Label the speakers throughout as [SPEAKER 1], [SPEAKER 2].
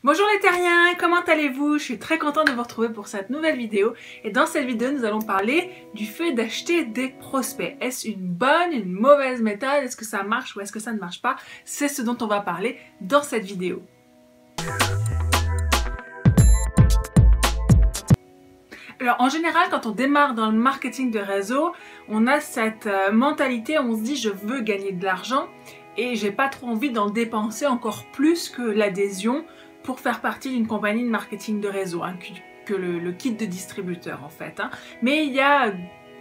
[SPEAKER 1] Bonjour les terriens, comment allez-vous? Je suis très contente de vous retrouver pour cette nouvelle vidéo. Et dans cette vidéo, nous allons parler du fait d'acheter des prospects. Est-ce une bonne, une mauvaise méthode? Est-ce que ça marche ou est-ce que ça ne marche pas? C'est ce dont on va parler dans cette vidéo. Alors en général, quand on démarre dans le marketing de réseau, on a cette mentalité, on se dit je veux gagner de l'argent et j'ai pas trop envie d'en dépenser encore plus que l'adhésion pour faire partie d'une compagnie de marketing de réseau, que le kit de distributeur en fait. Mais il y a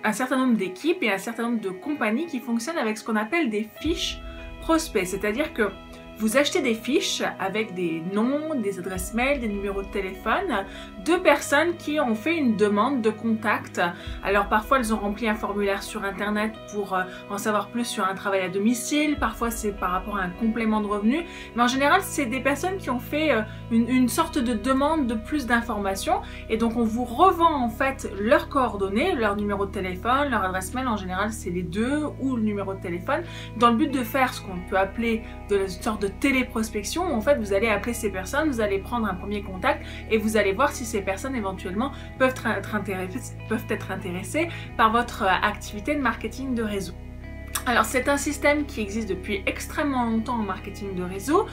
[SPEAKER 1] un certain nombre d'équipes et un certain nombre de compagnies qui fonctionnent avec ce qu'on appelle des fiches prospects, c'est-à-dire que vous achetez des fiches avec des noms, des adresses mail, des numéros de téléphone de personnes qui ont fait une demande de contact. Alors parfois elles ont rempli un formulaire sur internet pour en savoir plus sur un travail à domicile, parfois c'est par rapport à un complément de revenu, mais en général c'est des personnes qui ont fait une sorte de demande de plus d'informations et donc on vous revend en fait leurs coordonnées, leur numéro de téléphone, leur adresse mail, en général c'est les deux, ou le numéro de téléphone, dans le but de faire ce qu'on peut appeler une sorte de téléprospection où en fait vous allez appeler ces personnes, vous allez prendre un premier contact et vous allez voir si ces personnes éventuellement peuvent être intéressées par votre activité de marketing de réseau. Alors c'est un système qui existe depuis extrêmement longtemps en marketing de réseau,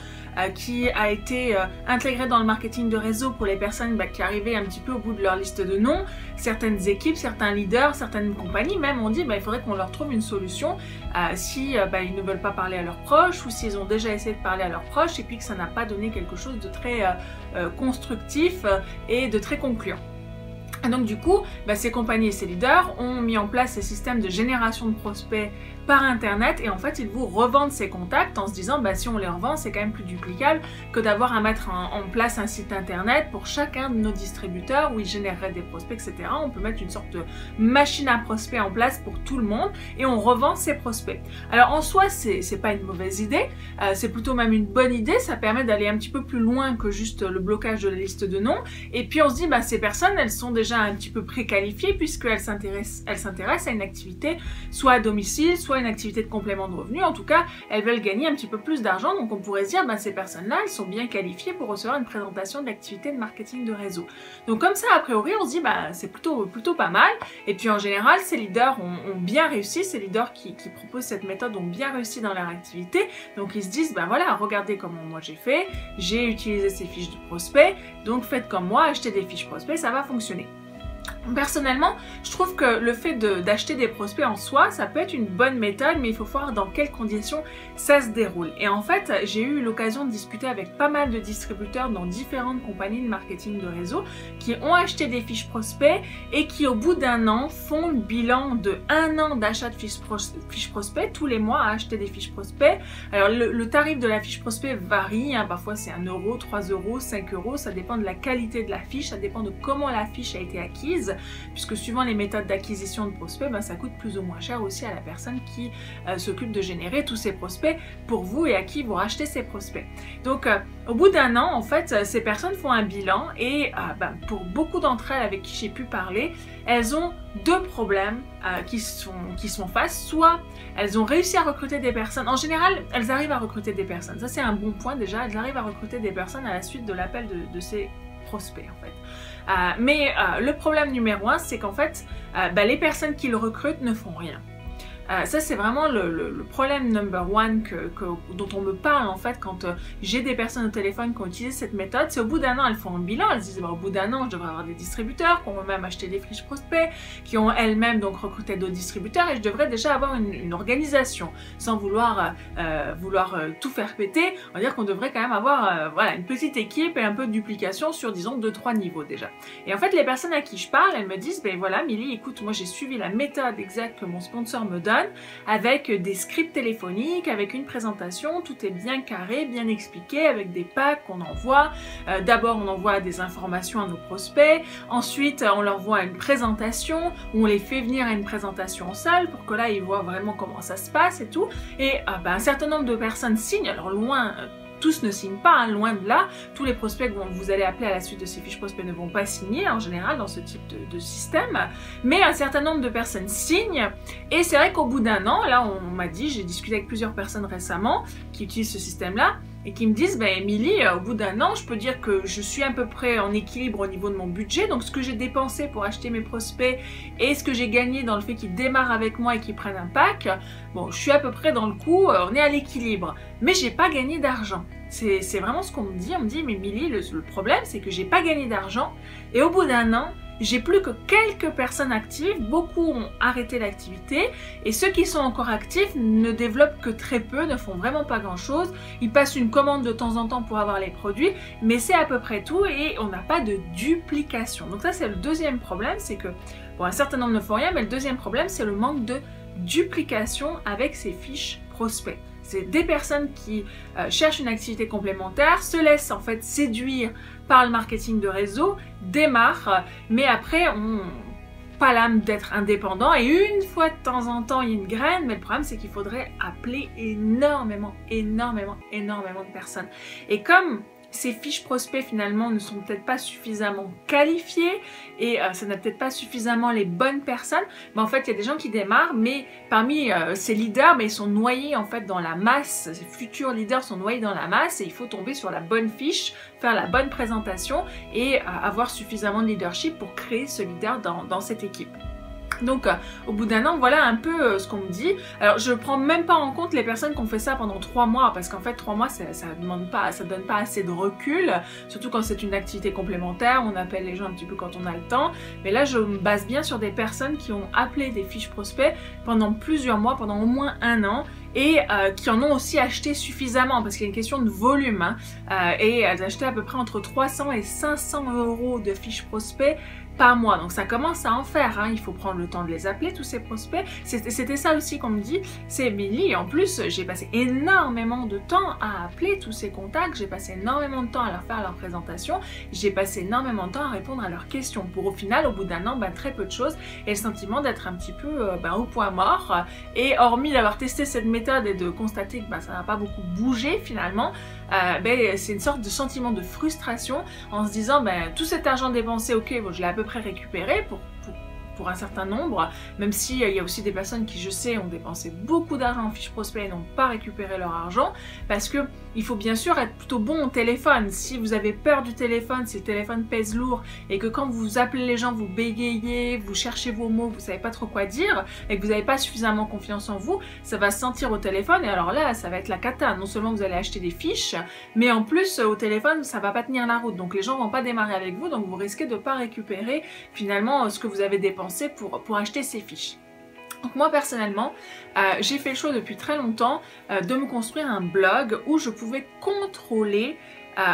[SPEAKER 1] qui a été intégré dans le marketing de réseau pour les personnes qui arrivaient un petit peu au bout de leur liste de noms. Certaines équipes, certains leaders, certaines compagnies même ont dit il faudrait qu'on leur trouve une solution si ils ne veulent pas parler à leurs proches ou s'ils ont déjà essayé de parler à leurs proches et puis que ça n'a pas donné quelque chose de très constructif et de très concluant. Et donc du coup, ces compagnies et ces leaders ont mis en place ces systèmes de génération de prospects par internet et en fait ils vous revendent ces contacts en se disant si on les revend c'est quand même plus duplicable que d'avoir à mettre en place un site internet pour chacun de nos distributeurs où ils généreraient des prospects, etc. On peut mettre une sorte de machine à prospects en place pour tout le monde et on revend ces prospects. Alors en soi c'est pas une mauvaise idée, c'est plutôt même une bonne idée, ça permet d'aller un petit peu plus loin que juste le blocage de la liste de noms et puis on se dit ces personnes elles sont déjà un petit peu préqualifiées puisqu'elles s'intéressent à une activité soit à domicile, soit une activité de complément de revenu, en tout cas elles veulent gagner un petit peu plus d'argent, donc on pourrait se dire ces personnes-là elles sont bien qualifiées pour recevoir une présentation de l'activité de marketing de réseau. Donc comme ça a priori on se dit c'est plutôt pas mal, et puis en général ces leaders ont bien réussi, ces leaders qui proposent cette méthode ont bien réussi dans leur activité, donc ils se disent voilà, regardez comment moi j'ai utilisé ces fiches de prospects, donc faites comme moi, achetez des fiches prospects, ça va fonctionner. Personnellement, je trouve que le fait d'acheter des prospects en soi, ça peut être une bonne méthode, mais il faut voir dans quelles conditions ça se déroule. Et en fait, j'ai eu l'occasion de discuter avec pas mal de distributeurs dans différentes compagnies de marketing de réseau qui ont acheté des fiches prospects et qui au bout d'un an font le bilan de 1 an d'achat de fiches prospects, tous les mois à acheter des fiches prospects. Alors le tarif de la fiche prospect varie, parfois c'est 1 euro, 3 euros, 5 euros, ça dépend de la qualité de la fiche, ça dépend de comment la fiche a été acquise, puisque suivant les méthodes d'acquisition de prospects, ça coûte plus ou moins cher aussi à la personne qui s'occupe de générer tous ces prospects pour vous et à qui vous rachetez ces prospects. Donc au bout d'un an, en fait, ces personnes font un bilan et pour beaucoup d'entre elles avec qui j'ai pu parler, elles ont deux problèmes qui sont face. Soit elles ont réussi à recruter des personnes, en général elles arrivent à recruter des personnes, ça c'est un bon point déjà, elles arrivent à recruter des personnes à la suite de l'appel de ces prospects en fait. Mais le problème numéro 1, c'est qu'en fait, les personnes qui le recrutent ne font rien. Ça c'est vraiment le problème number 1 dont on me parle en fait quand j'ai des personnes au téléphone qui ont utilisé cette méthode. C'est au bout d'un an elles font un bilan, elles se disent au bout d'un an je devrais avoir des distributeurs qui ont eux-mêmes acheté des fiches prospects, qui ont elles-mêmes donc recruté d'autres distributeurs et je devrais déjà avoir une organisation sans vouloir tout faire péter. On va dire qu'on devrait quand même avoir une petite équipe et un peu de duplication sur disons 2-3 niveaux déjà. Et en fait les personnes à qui je parle elles me disent voilà Milly, écoute, moi j'ai suivi la méthode exacte que mon sponsor me donne, avec des scripts téléphoniques, avec une présentation, tout est bien carré, bien expliqué, avec des packs qu'on envoie. D'abord on envoie des informations à nos prospects, ensuite on leur envoie une présentation, où on les fait venir à une présentation en salle pour que là ils voient vraiment comment ça se passe et tout. Et un certain nombre de personnes signent, alors loin... tous ne signent pas, loin de là. Tous les prospects que vous allez appeler à la suite de ces fiches prospects ne vont pas signer en général dans ce type de système. Mais un certain nombre de personnes signent. Et c'est vrai qu'au bout d'un an, là on m'a dit, j'ai discuté avec plusieurs personnes récemment qui utilisent ce système-là, et qui me disent, ben Émilie, au bout d'un an, je peux dire que je suis à peu près en équilibre au niveau de mon budget, donc ce que j'ai dépensé pour acheter mes prospects et ce que j'ai gagné dans le fait qu'ils démarrent avec moi et qu'ils prennent un pack, bon, je suis à peu près dans le coup, on est à l'équilibre, mais j'ai pas gagné d'argent. C'est vraiment ce qu'on me dit, on me dit, mais Émilie, le problème c'est que j'ai pas gagné d'argent, et au bout d'un an, j'ai plus que quelques personnes actives, beaucoup ont arrêté l'activité et ceux qui sont encore actifs ne développent que très peu, ne font vraiment pas grand chose. Ils passent une commande de temps en temps pour avoir les produits, mais c'est à peu près tout et on n'a pas de duplication. Donc ça c'est le deuxième problème, c'est que bon, un certain nombre ne font rien, mais le deuxième problème c'est le manque de duplication avec ces fiches prospects. C'est des personnes qui cherchent une activité complémentaire, se laissent en fait séduire par le marketing de réseau, démarrent, mais après ont pas l'âme d'être indépendant et une fois de temps en temps il y a une graine, mais le problème c'est qu'il faudrait appeler énormément de personnes. Et comme ces fiches prospects finalement ne sont peut-être pas suffisamment qualifiées et ça n'a peut-être pas suffisamment les bonnes personnes, mais en fait il y a des gens qui démarrent, mais parmi ces leaders, mais ils sont noyés en fait dans la masse, ces futurs leaders sont noyés dans la masse et il faut tomber sur la bonne fiche, faire la bonne présentation et avoir suffisamment de leadership pour créer ce leader dans cette équipe. Donc au bout d'un an, voilà un peu ce qu'on me dit. Alors je prends même pas en compte les personnes qui ont fait ça pendant 3 mois parce qu'en fait 3 mois ça donne pas assez de recul, surtout quand c'est une activité complémentaire, on appelle les gens un petit peu quand on a le temps. Mais là je me base bien sur des personnes qui ont appelé des fiches prospects pendant plusieurs mois, pendant au moins 1 an et qui en ont aussi acheté suffisamment parce qu'il y a une question de volume et elles achetaient à peu près entre 300 et 500 € de fiches prospects par mois. Donc ça commence à en faire, il faut prendre le temps de les appeler tous ces prospects. C'était ça aussi qu'on me dit, c'est Émilie, en plus j'ai passé énormément de temps à appeler tous ces contacts, j'ai passé énormément de temps à leur faire leur présentation, j'ai passé énormément de temps à répondre à leurs questions pour au final au bout d'un an très peu de choses et le sentiment d'être un petit peu au point mort. Et hormis d'avoir testé cette méthode et de constater que ça n'a pas beaucoup bougé finalement, c'est une sorte de sentiment de frustration en se disant tout cet argent dépensé, ok, bon, je l'ai à peu près récupéré pour un certain nombre, même s'il y a aussi des personnes qui, je sais, ont dépensé beaucoup d'argent en fiches prospects et n'ont pas récupéré leur argent, parce que il faut bien sûr être plutôt bon au téléphone. Si vous avez peur du téléphone, si le téléphone pèse lourd, et que quand vous appelez les gens, vous bégayez, vous cherchez vos mots, vous savez pas trop quoi dire, et que vous n'avez pas suffisamment confiance en vous, ça va se sentir au téléphone, et alors là, ça va être la cata. Non seulement vous allez acheter des fiches, mais en plus, au téléphone, ça va pas tenir la route. Donc les gens vont pas démarrer avec vous, donc vous risquez de pas récupérer finalement ce que vous avez dépensé pour acheter ces fiches. Donc moi personnellement, j'ai fait le choix depuis très longtemps de me construire un blog où je pouvais contrôler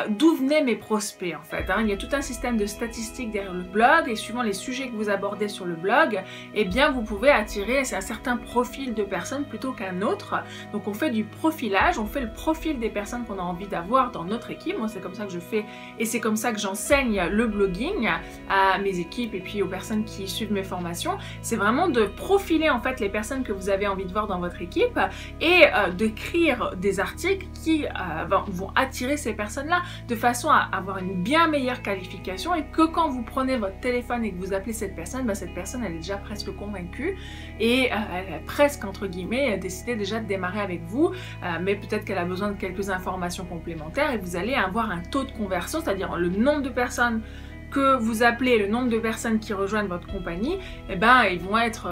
[SPEAKER 1] d'où venaient mes prospects en fait. Il y a tout un système de statistiques derrière le blog et suivant les sujets que vous abordez sur le blog, eh bien vous pouvez attirer un certain profil de personnes plutôt qu'un autre. Donc on fait du profilage, on fait le profil des personnes qu'on a envie d'avoir dans notre équipe. Moi c'est comme ça que je fais et c'est comme ça que j'enseigne le blogging à mes équipes et puis aux personnes qui suivent mes formations. C'est vraiment de profiler en fait les personnes que vous avez envie de voir dans votre équipe et d'écrire des articles qui vont attirer ces personnes-là de façon à avoir une bien meilleure qualification et que quand vous prenez votre téléphone et que vous appelez cette personne elle est déjà presque convaincue et elle a presque entre guillemets décidé déjà de démarrer avec vous, mais peut-être qu'elle a besoin de quelques informations complémentaires et vous allez avoir un taux de conversion, c'est-à-dire le nombre de personnes que vous appelez, le nombre de personnes qui rejoignent votre compagnie, ils vont être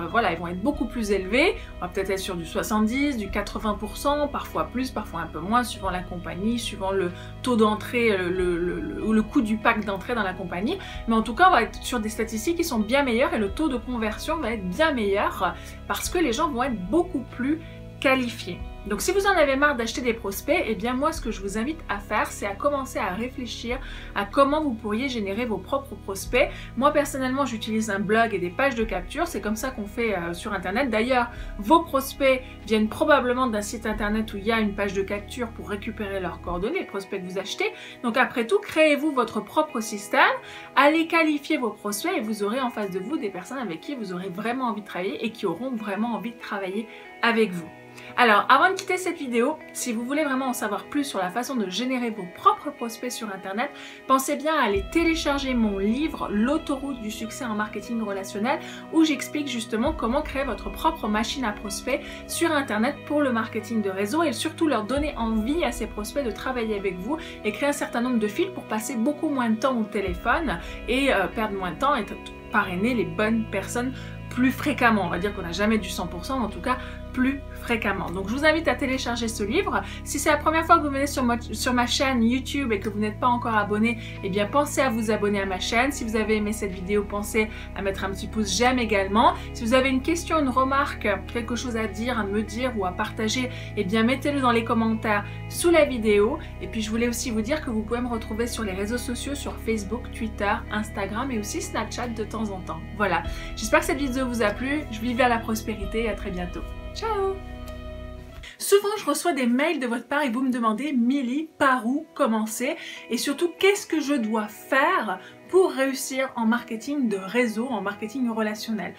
[SPEAKER 1] beaucoup plus élevés. On va peut-être être sur du 70, du 80%, parfois plus, parfois un peu moins, suivant la compagnie, suivant le taux d'entrée ou le coût du pack d'entrée dans la compagnie. Mais en tout cas, on va être sur des statistiques qui sont bien meilleures et le taux de conversion va être bien meilleur parce que les gens vont être beaucoup plus qualifiés. Donc si vous en avez marre d'acheter des prospects, eh bien moi ce que je vous invite à faire, c'est à commencer à réfléchir à comment vous pourriez générer vos propres prospects. Moi personnellement j'utilise un blog et des pages de capture, c'est comme ça qu'on fait sur internet. D'ailleurs vos prospects viennent probablement d'un site internet où il y a une page de capture pour récupérer leurs coordonnées, les prospects que vous achetez. Donc après tout, créez-vous votre propre système, allez qualifier vos prospects et vous aurez en face de vous des personnes avec qui vous aurez vraiment envie de travailler et qui auront vraiment envie de travailler avec vous. Alors, avant de quitter cette vidéo, si vous voulez vraiment en savoir plus sur la façon de générer vos propres prospects sur Internet, pensez bien à aller télécharger mon livre « L'autoroute du succès en marketing relationnel » où j'explique justement comment créer votre propre machine à prospects sur Internet pour le marketing de réseau et surtout leur donner envie à ces prospects de travailler avec vous et créer un certain nombre de fils pour passer beaucoup moins de temps au téléphone et perdre moins de temps et parrainer les bonnes personnes plus fréquemment. On va dire qu'on n'a jamais du 100%, mais en tout cas plus fréquemment. Donc je vous invite à télécharger ce livre. Si c'est la première fois que vous venez sur ma chaîne YouTube et que vous n'êtes pas encore abonné, eh bien pensez à vous abonner à ma chaîne. Si vous avez aimé cette vidéo, pensez à mettre un petit pouce j'aime également. Si vous avez une question, une remarque, quelque chose à dire, à me dire ou à partager, eh bien mettez-le dans les commentaires sous la vidéo. Et puis je voulais aussi vous dire que vous pouvez me retrouver sur les réseaux sociaux, sur Facebook, Twitter, Instagram et aussi Snapchat de temps en temps. Voilà, j'espère que cette vidéo vous a plu. Je vis vers la prospérité et à très bientôt. Ciao! Souvent, je reçois des mails de votre part et vous me demandez, Milly, par où commencer? Et surtout, qu'est-ce que je dois faire pour réussir en marketing de réseau, en marketing relationnel?